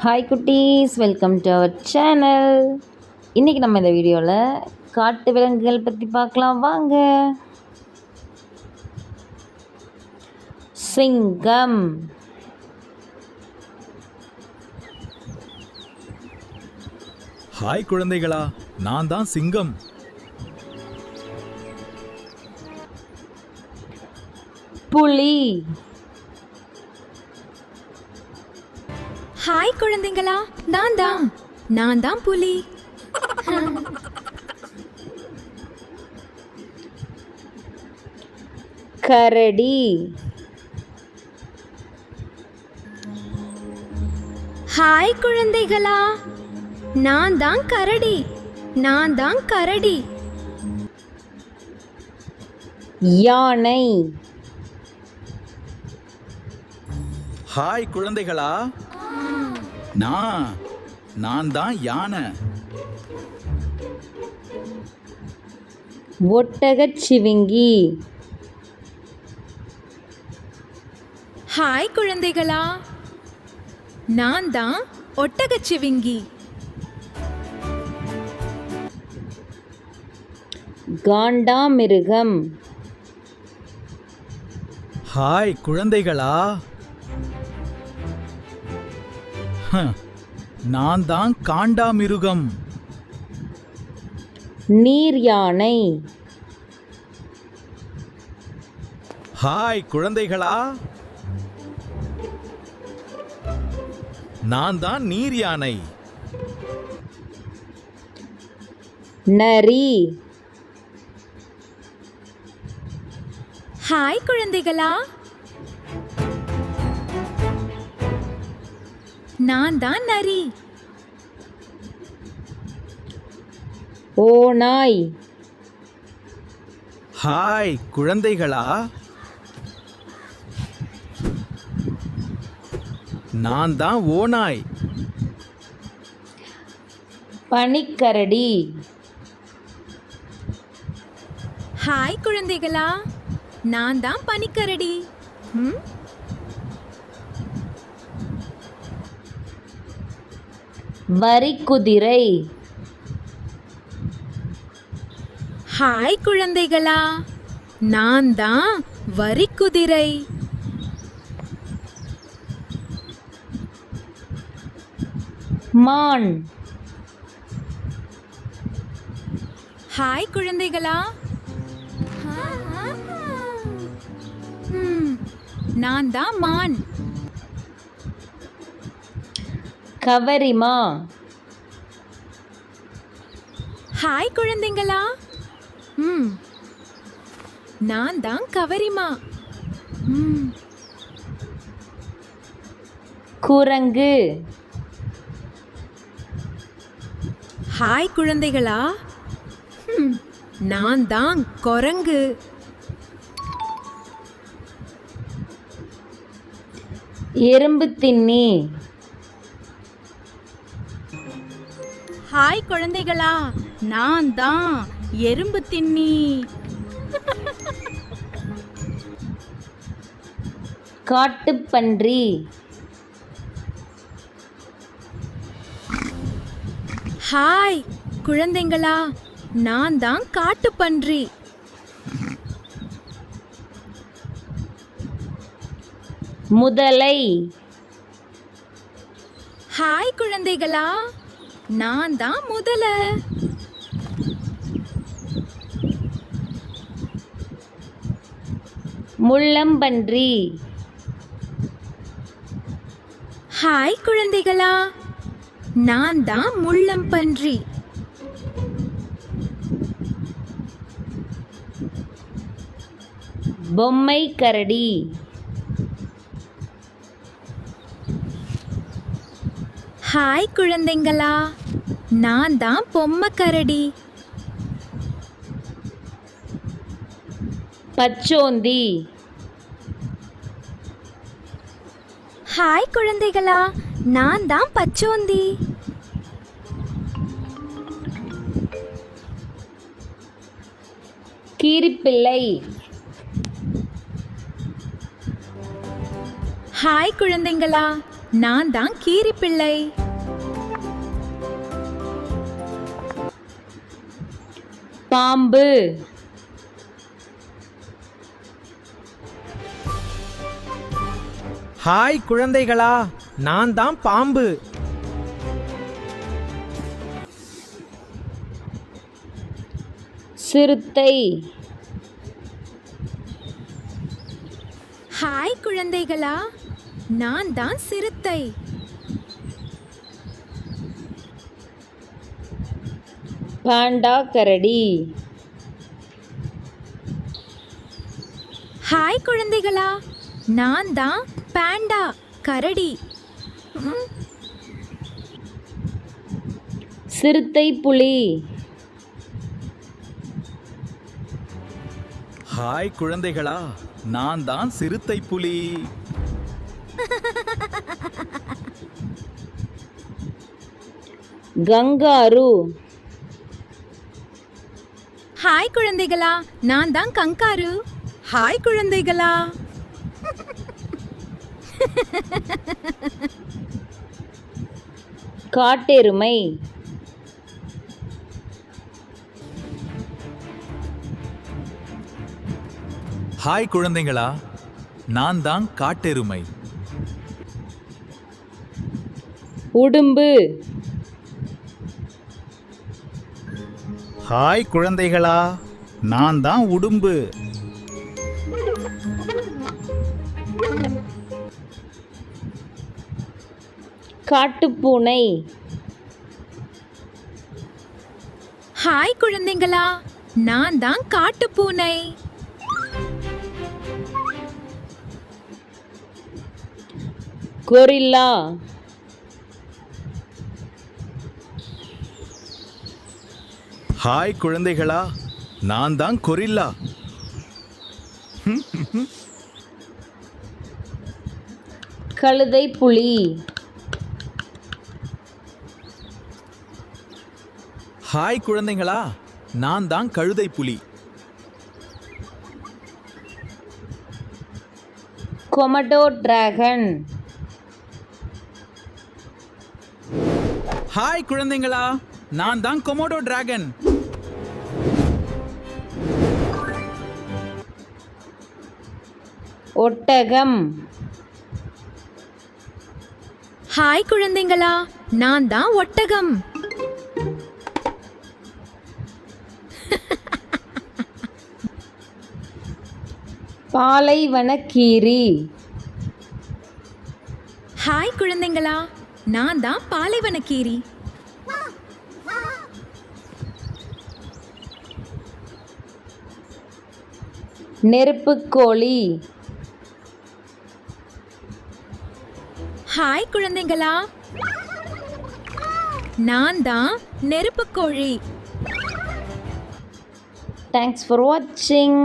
Hi குட்டீஸ், welcome to our channel. இன்றைக்கி நம்ம இந்த வீடியோவில் காட்டு விலங்குகள் பற்றி பார்க்கலாம் வாங்க. சிங்கம், ஹாய் குழந்தைகளா, நான் தான் சிங்கம். புலி, ஹாய் குழந்தைங்களா, நான் தான் புலி. கரடி, ஹாய் குழந்தைகளா, நான் தான் கரடி. யானை, ஹாய் குழந்தைகளா, நான் தான் யானை. ஒட்டகச்சிவிங்கி, ஹாய் குழந்தைகளா, நான் தான் ஒட்டகச்சிவிங்கி. காண்டாமிருகம், ஹாய் குழந்தைகளா, நான் தான் காண்டாமிருகம். நீர் யானை, ஹாய் குழந்தைகளா, நான் தான் நீர் யானை. நரி, ஹாய் குழந்தைகளா, நான் தான் நரி. ஓநாய், ஹாய் குழந்தைகளா, நான் தான் ஓநாய். பனிக்கரடி, ஹாய் குழந்தைகளா, நான் தான் பனிக்கரடி. வரிக்குதிரை, ஹாய் குழந்தைகளா, நான் தான் வரிக்குதிரை. மான், ஹாய் குழந்தைகளா, நான் தான் மான். கவரிமா, ஹாய் குழந்தைங்களா, நான் தான் கவரிமா. குரங்கு, ஹாய் குழந்தைகளா, நான் தான் குரங்கு. எறும்பு தின்னி, ஹாய் குழந்தைகளா, நான் தான் எறும்பு தின்னி. காட்டுப்பன்றி, ஹாய் குழந்தைங்களா, நான் தான் காட்டுப்பன்றி. முதலை, ஹாய் குழந்தைகளா, நான் தான் முதலை. முள்ளம்பன்றி, ஹாய் குழந்தைகளா, நான் தான் முள்ளம்பன்றி. பொம்மை கரடி, ஹாய் குழந்தைங்களா, நான் தான் பொம்மை கரடி. பச்சோந்தி, ஹாய் குழந்தைகளா, நான் தான் பச்சோந்தி. கீரிப்பிள்ளை, ஹாய் குழந்தைங்களா, நான் தான் கீரி பிள்ளை. பாம்பு. ஹாய் குழந்தைகளா, நான் தான் பாம்பு. சிறுத்தை. ஹாய் குழந்தைகளா, நான் தான் சிறுத்தை. பாண்டா கரடி. ஹாய் குழந்தைகளா, நான் தான் பாண்டா கரடி. சிறுத்தை புலி. ஹாய் குழந்தைகளா, நான் தான் சிறுத்தை புலி. கங்காரு. ஹாய் குழந்தைகளா, நான் தான் கங்காரு. ஹாய் குழந்தைகளா. காட்டெருமை. ஹாய் குழந்தைகளா, நான் தான் காட்டெருமை. உடும்பு. ஹாய் குழந்தைகளா, நான் தான் உடும்பு. காட்டுப்பூனை. ஹாய் குழந்தைங்களா, நான் தான் காட்டுப்பூனை. கொரில்லா. ஹாய் குழந்தைகளா, நான் தான் கொரில்லா. கழுதை புலி. ஹாய் குழந்தைகளா, நான் தான் கழுதை புலி. கொமடோ டிராகன். ஹாய் குழந்தைகளா, நான் தான் கொமோடோ டிராகன். ஒட்டகம். ஹாய் குழந்தைங்களா, நான் தான் ஒட்டகம். பாலைவனக்கீரி. ஹாய் குழந்தைங்களா, நான் தான் பாலைவனக்கீரி. நெருப்புக்கோழி. ஹாய் குழந்தைங்களா, நான் தான் நெருப்புக்கோழி. தேங்க்ஸ் ஃபார் வாட்சிங்.